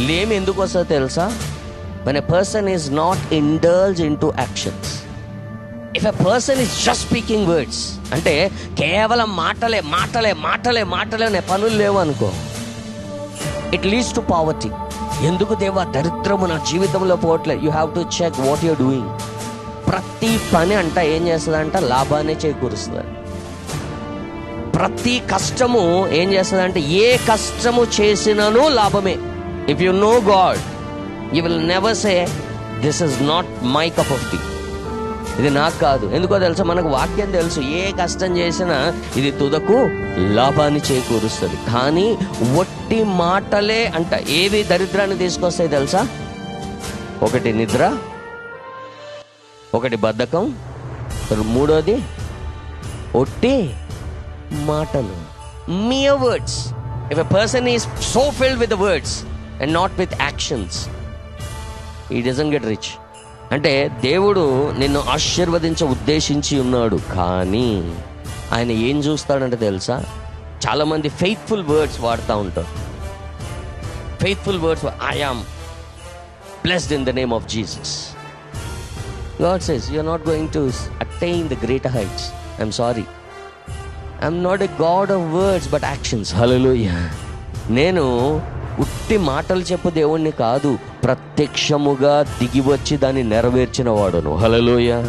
లేమి ఎందుకు వస్తుందో తెలుసా? when a person is not indulged into actions. if a person is just speaking words, అంటే కేవలం మాటలే మాటలే మాటలే మాటలే అనే పనులు లేవు అనుకో, it leads to poverty. ఎందుకు దేవా దరిద్రము నా జీవితంలో పోవట్లేదు? You have to check what you're doing. ప్రతి పని అంట ఏం చేస్తుందంట? లాభాన్ని చేకూరుస్తుంది. ప్రతి కష్టము ఏం చేస్తుందంటే, ఏ కష్టము చేసినను లాభమే. If you know God, you will never say this is not my cup of tea, ఇది నాకు కాదు. ఎందుకో తెలుసా? మనకు వాక్యం తెలుసు, ఏ కష్టం చేసినా ఇది తుదకు లాభాన్ని చేకూరుస్తుంది. కానీ ఒట్టి మాటలే అంట ఏవి దరిద్రాన్ని తీసుకొస్తాయి తెలుసా? ఒకటి నిద్ర, ఒకటి బద్ధకం, మూడోది ఒట్టి మాటలు. mere words. if a person is so filled with the words and not with actions, he doesn't get rich. అంటే దేవుడు నిన్ను ఆశీర్వదించ ఉద్దేశించి ఉన్నాడు, కానీ ఆయన ఏం చూస్తాడంటే తెలుసా? చాలామంది ఫెయిత్ఫుల్ వర్డ్స్ వాడుతూ ఉంటారు. Faithful words, I am blessed in the name of Jesus. God says you are not going to attain the greater heights. I'm sorry, I'm not a God of words but actions. Hallelujah. నేను ఉట్టి మాటలు చెప్పు దేవుణ్ణి కాదు, ప్రత్యక్షముగా దిగి వచ్చి దాన్ని నెరవేర్చిన వాడును. హల్లెలూయా.